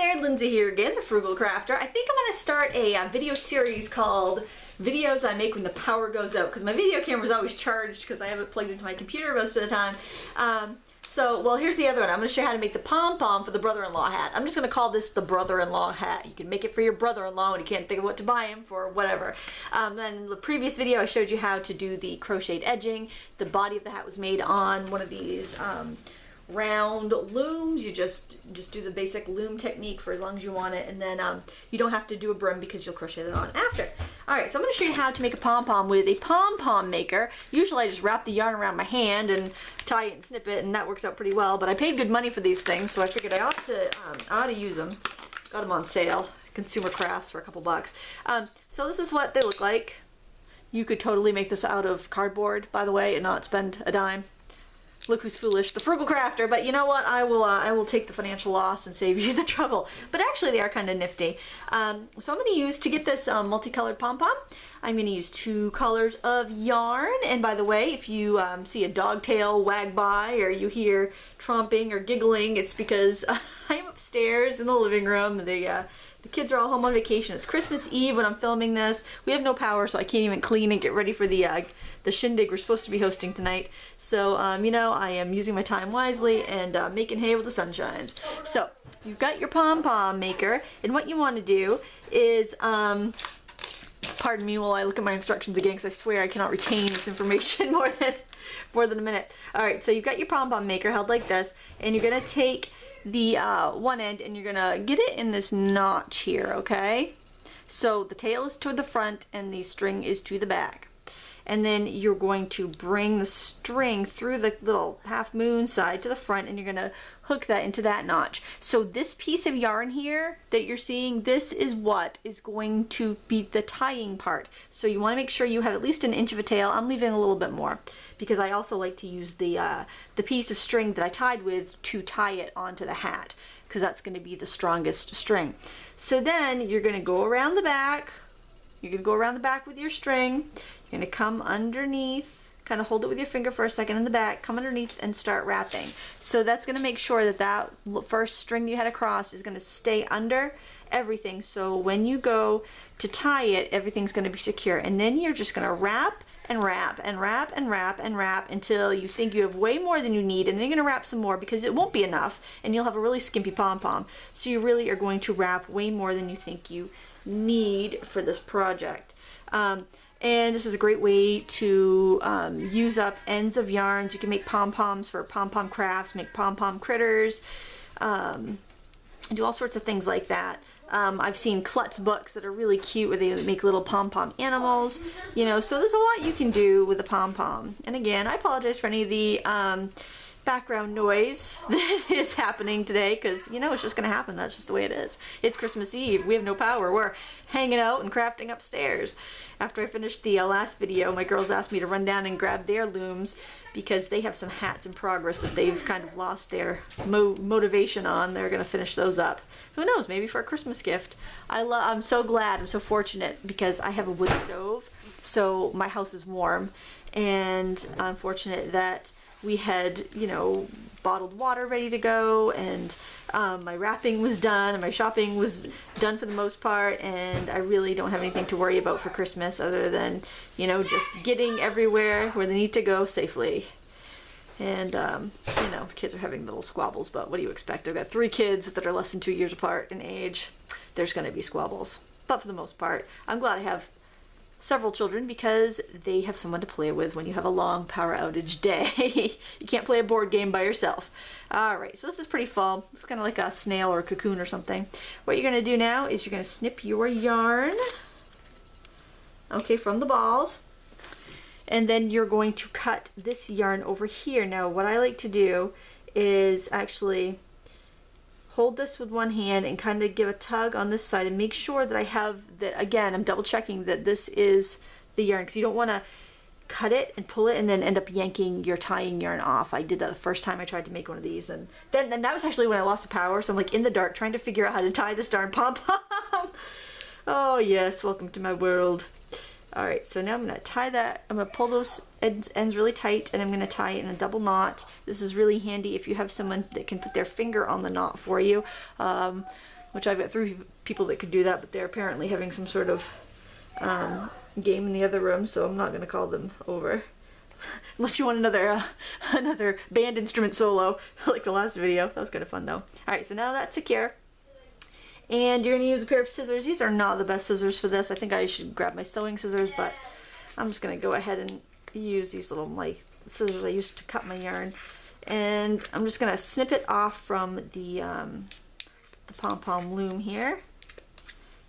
there, Lindsay here again, the Frugal Crafter. I think I'm going to start a video series called Videos I Make When the Power Goes Out, because my video camera is always charged because I have it plugged into my computer most of the time. Well, here's the other one. I'm going to show you how to make the pom-pom for the brother-in-law hat. I'm just going to call this the brother-in-law hat. You can make it for your brother-in-law when you can't think of what to buy him for, whatever. Then in the previous video, I showed you how to do the crocheted edging. The body of the hat was made on one of these round looms. You just do the basic loom technique for as long as you want it, and then you don't have to do a brim because you'll crochet that on after. Alright, so I'm going to show you how to make a pom-pom with a pom-pom maker. Usually I just wrap the yarn around my hand and tie it and snip it, and that works out pretty well, but I paid good money for these things, so I figured I ought to use them. Got them on sale, Consumer Crafts, for a couple bucks. So this is what they look like. You could totally make this out of cardboard, by the way, and not spend a dime. Look who's foolish, the Frugal Crafter. But you know what? I will take the financial loss and save you the trouble. But actually, they are kind of nifty. So I'm going to use, to get this multicolored pom-pom, I'm going to use 2 colors of yarn. And by the way, if you see a dog tail wag by, or you hear tromping or giggling, it's because I'm upstairs in the living room. The kids are all home on vacation. It's Christmas Eve when I'm filming this. We have no power, so I can't even clean and get ready for the shindig we're supposed to be hosting tonight. So, you know, I am using my time wisely and making hay with the sun shines. So, you've got your pom-pom maker, and what you want to do is, pardon me while I look at my instructions again, because I swear I cannot retain this information more than a minute. Alright, so you've got your pom-pom maker held like this, and you're going to take the one end and you're gonna get it in this notch here, okay? So the tail is to the front and the string is to the back. And then you're going to bring the string through the little half moon side to the front, and you're gonna hook that into that notch. So this piece of yarn here that you're seeing, this is what is going to be the tying part. So you want to make sure you have at least 1 inch of a tail. I'm leaving a little bit more because I also like to use the piece of string that I tied with to tie it onto the hat, because that's going to be the strongest string. So then you're going to go around the back. You're going to go around the back with your string. You're going to come underneath, kind of hold it with your finger for a second in the back, come underneath and start wrapping. So that's going to make sure that that first string that you had across is going to stay under everything. So when you go to tie it, everything's going to be secure. And then you're just going to wrap and wrap and wrap and wrap and wrap until you think you have way more than you need, and then you're going to wrap some more because it won't be enough and you'll have a really skimpy pom-pom. So you really are going to wrap way more than you think you need for this project. And this is a great way to use up ends of yarns. You can make pom-poms for pom-pom crafts, make pom-pom critters, do all sorts of things like that. I've seen klutz books that are really cute where they make little pom-pom animals, you know, so there's a lot you can do with a pom-pom. And again, I apologize for any of the background noise that is happening today, because you know it's just gonna happen. That's just the way it is. It's Christmas Eve. We have no power. We're hanging out and crafting upstairs. After I finished the last video, my girls asked me to run down and grab their looms because they have some hats in progress that they've kind of lost their motivation on. They're gonna finish those up. Who knows, maybe for a Christmas gift. I'm so glad, I'm so fortunate, because I have a wood stove, so my house is warm, and I'm fortunate that we had, you know, bottled water ready to go, and my wrapping was done, and my shopping was done for the most part, and I really don't have anything to worry about for Christmas other than, you know, just getting everywhere where they need to go safely. And, you know, the kids are having little squabbles, but what do you expect? I've got 3 kids that are less than 2 years apart in age. There's going to be squabbles. But for the most part, I'm glad I have several children because they have someone to play with when you have a long power outage day. You can't play a board game by yourself. Alright, so this is pretty full. It's kind of like a snail or a cocoon or something. What you're going to do now is you're going to snip your yarn, okay, from the balls. And then you're going to cut this yarn over here. Now what I like to do is actually hold this with one hand and kind of give a tug on this side and make sure that I have that. Again, I'm double checking that this is the yarn, because you don't want to cut it and pull it and then end up yanking your tying yarn off. I did that the first time I tried to make one of these, and then that was actually when I lost the power, so I'm like in the dark trying to figure out how to tie this darn pom-pom. Oh yes, welcome to my world. Alright, so now I'm going to tie that, I'm going to pull those ends really tight, and I'm going to tie it in a double knot. This is really handy if you have someone that can put their finger on the knot for you. which I've got 3 people that could do that, but they're apparently having some sort of game in the other room, so I'm not going to call them over. Unless you want another another band instrument solo, like the last video. That was kind of fun though. Alright, so now that's secure. And you're going to use a pair of scissors. These are not the best scissors for this. I think I should grab my sewing scissors, but I'm just going to go ahead and use these little like scissors I used to cut my yarn. And I'm just going to snip it off from the pom-pom loom here.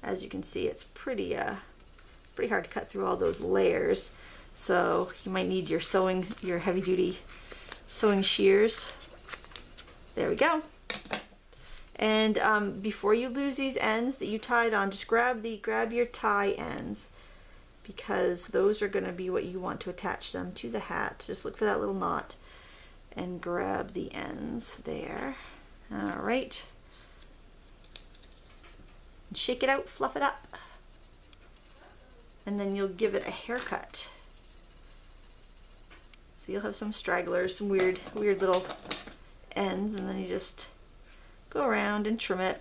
As you can see, it's pretty hard to cut through all those layers. So you might need your heavy-duty sewing shears. There we go. And before you lose these ends that you tied on, just grab your tie ends, because those are going to be what you want to attach them to the hat. Just look for that little knot and grab the ends there. All right. And shake it out, fluff it up, and then you'll give it a haircut. So you'll have some stragglers, some weird little ends, and then you just go around and trim it.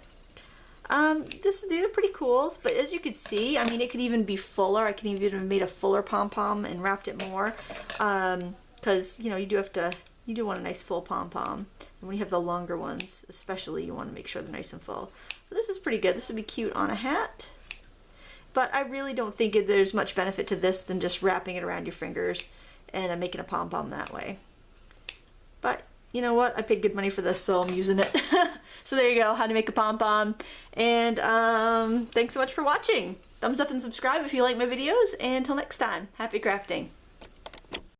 These are pretty cool, but as you can see, I mean, it could even be fuller. I could even have made a fuller pom-pom and wrapped it more, because you know, you do want a nice full pom-pom, and when you have the longer ones especially, you want to make sure they're nice and full. But this is pretty good. This would be cute on a hat, but I really don't think there's much benefit to this than just wrapping it around your fingers and making a pom-pom that way. But you know what? I paid good money for this, so I'm using it. So there you go, how to make a pom-pom. And thanks so much for watching. Thumbs up and subscribe if you like my videos. And until next time, happy crafting.